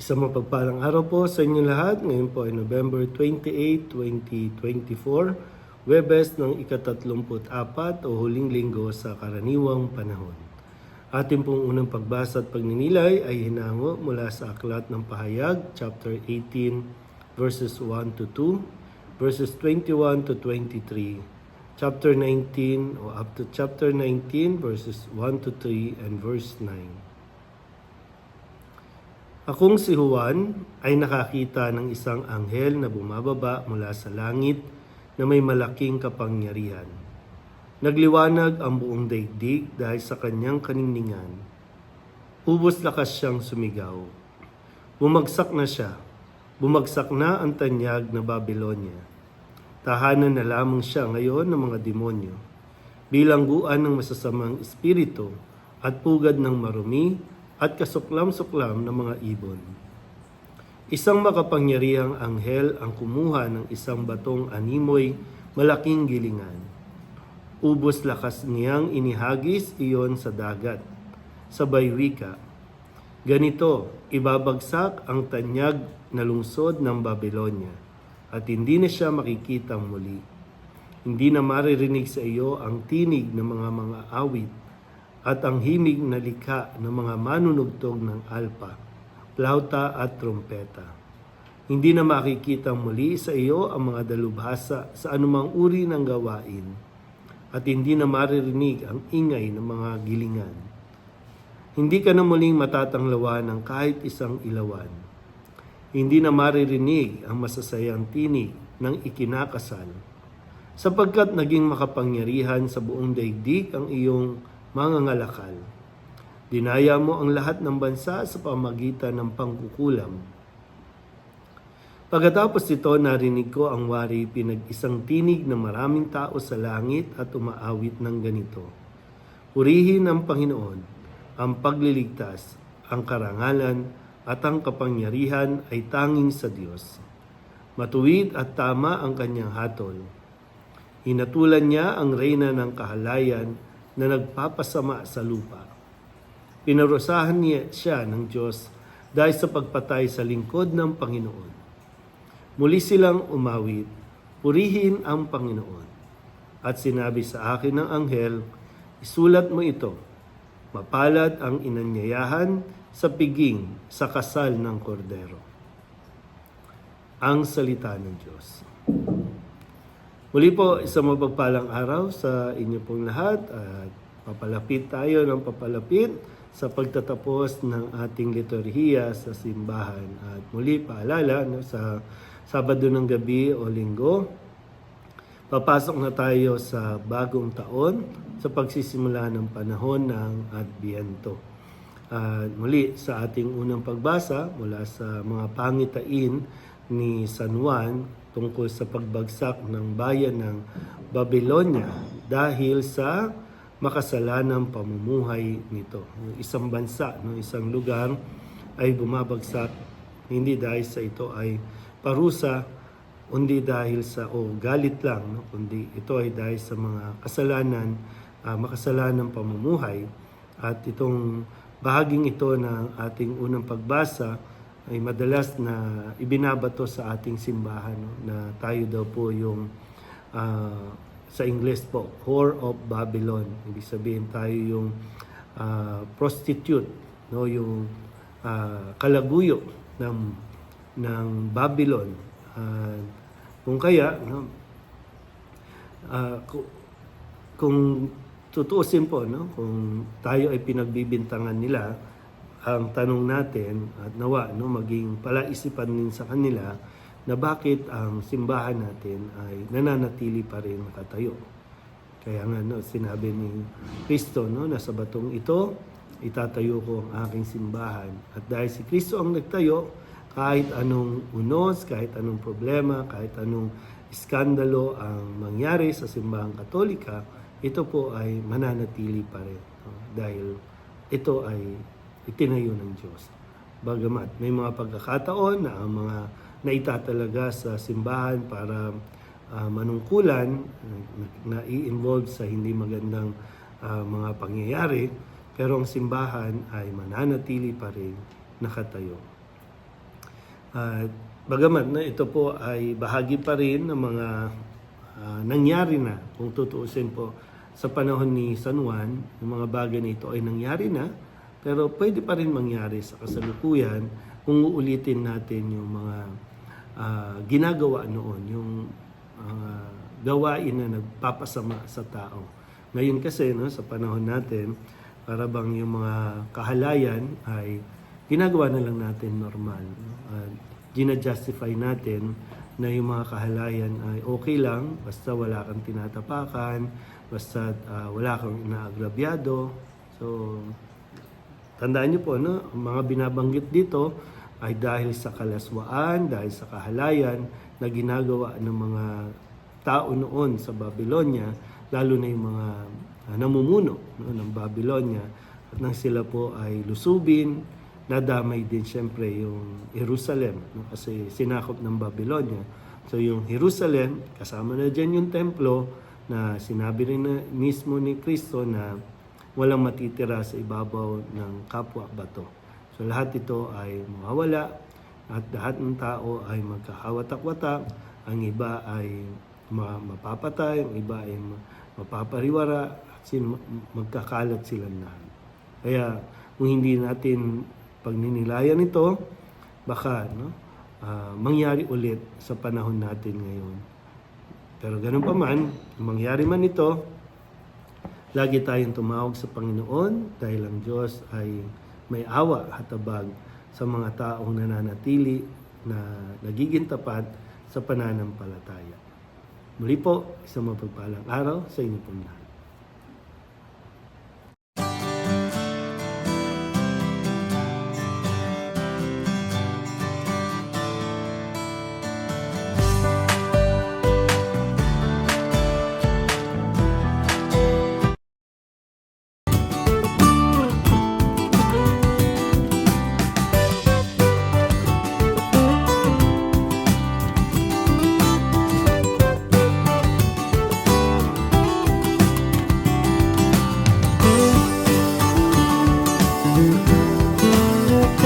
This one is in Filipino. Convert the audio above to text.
Isang mapagpalang araw po sa inyo lahat. Ngayon po ay November 28, 2024, Huwebes ng ika-34 o huling linggo sa karaniwang panahon. Ating pong unang pagbasa at pagninilay ay hinango mula sa Aklat ng Pahayag, chapter 18, verses 1 to 2, verses 21 to 23, chapter 19 o up to chapter 19, verses 1 to 3, and verse 9. Akong si Juan ay nakakita ng isang anghel na bumababa mula sa langit na may malaking kapangyarihan. Nagliwanag ang buong daigdig dahil sa kanyang kaningningan. Ubos lakas siyang sumigaw. Bumagsak na siya. Bumagsak na ang tanyag na Babylonia. Tahanan na lamang siya ngayon ng mga demonyo. Bilangguan ng masasamang espiritu at pugad ng marumi at kasuklam-suklam ng mga ibon. Isang makapangyarihang anghel ang kumuha ng isang batong animoy malaking gilingan. Ubos lakas niyang inihagis iyon sa dagat. Sabay wika, ganito, ibabagsak ang tanyag na lungsod ng Babylonia at hindi na siya makikitang muli. Hindi na maririnig sa iyo ang tinig ng mga awit at ang himig na likha ng mga manunugtog ng alpa, plauta at trompeta. Hindi na makikita muli sa iyo ang mga dalubhasa sa anumang uri ng gawain, at hindi na maririnig ang ingay ng mga gilingan. Hindi ka na muling matatanglawan ng kahit isang ilawan. Hindi na maririnig ang masasayang tinig ng ikinakasal, sapagkat naging makapangyarihan sa buong daigdig ang iyong mga ngalakal. Dinaya mo ang lahat ng bansa sa pamagitan ng pangkukulam. Pagkatapos nito, narinig ko ang wari pinag-isang tinig ng maraming tao sa langit at umaawit ng ganito. Purihin ang Panginoon, ang pagliligtas, ang karangalan at ang kapangyarihan ay tanging sa Diyos. Matuwid at tama ang kanyang hatol. Hinatulan niya ang reyna ng kahalayan na nagpapasama sa lupa. Pinarusahan niya siya ng Diyos dahil sa pagpatay sa lingkod ng Panginoon. Muli silang umawit, purihin ang Panginoon. At sinabi sa akin ng anghel, isulat mo ito, mapalad ang inanyayahan sa piging sa kasal ng kordero. Ang salita ng Diyos. Muli po, isang mapagpalang araw sa inyo pong lahat at papalapit tayo ng papalapit sa pagtatapos ng ating liturhiya sa simbahan. At muli paalala, sa Sabado ng gabi o Linggo, papasok na tayo sa bagong taon sa pagsisimula ng panahon ng Adbiento. At muli sa ating unang pagbasa mula sa mga pangitain ni San Juan tungkol sa pagbagsak ng bayan ng Babylonia dahil sa makasalanang pamumuhay nito. Isang bansa, isang lugar ay bumabagsak hindi dahil sa ito ay parusa, kundi dahil sa galit lang, kundi ito ay dahil sa mga kasalanan, makasalanang pamumuhay. At itong bahaging ito ng ating unang pagbasa ay madalas na ibinabato sa ating simbahan, na tayo daw po yung sa English po, whore of Babylon. Ibig sabihin tayo yung prostitute, yung kalaguyo ng Babylon. Kung kaya, kung tutuusin po, kung tayo ay pinagbibintangan nila, ang tanong natin at nawa maging palaisipan din sa kanila na bakit ang simbahan natin ay nananatili pa rin nakatayo. Kaya nga sinabi ni Kristo na sa batong ito itatayo ko ang aking simbahan. At dahil si Kristo ang nagtayo, kahit anong unos, kahit anong problema, kahit anong iskandalo ang mangyari sa simbahang Katolika, ito po ay mananatili pa rin. Dahil ito ay itinayo ng Diyos. Bagamat may mga pagkakataon na ang mga naitatalaga sa simbahan para manungkulan na i-involve sa hindi magandang mga pangyayari, pero ang simbahan ay mananatili pa rin nakatayo. At bagamat na ito po ay bahagi pa rin ng mga nangyari na, kung tutuusin po sa panahon ni San Juan, yung mga bagay na ito ay nangyari na, pero pwede pa rin mangyari sa kasalukuyan kung uulitin natin yung mga ginagawa noon, yung gawain na nagpapasama sa tao. Ngayon kasi, no, sa panahon natin, para bang yung mga kahalayan ay ginagawa na lang natin normal. No? Gina-justify natin na yung mga kahalayan ay okay lang, basta wala kang tinatapakan, basta wala kang inaagrabyado. So, tandaan niyo po, no, ang mga binabanggit dito ay dahil sa kalaswaan, dahil sa kahalayan na ginagawa ng mga tao noon sa Babylonia, lalo na yung mga namumuno, no, ng Babylonia, at nang sila po ay lusubin, nadamay din siyempre yung Jerusalem, no, kasi sinakop ng Babylonia. So yung Jerusalem, kasama na dyan yung templo na sinabi rin na mismo ni Kristo na walang matitira sa ibabaw ng kapwa bato. So lahat ito ay mawawala at lahat ng tao ay magkakawatak-watak, ang iba ay mapapatay, ang iba ay mapapariwara, at magkakalat silang lahat. Kaya kung hindi natin pagninilayan ito, baka mangyari ulit sa panahon natin ngayon. Pero ganun pa man, mangyari man ito, lagi tayong tumawag sa Panginoon dahil ang Diyos ay may awa at habag sa mga taong nananatili na nagiging tapat sa pananampalataya. Muli po, isang mapagpalang araw sa inyo pong lahat.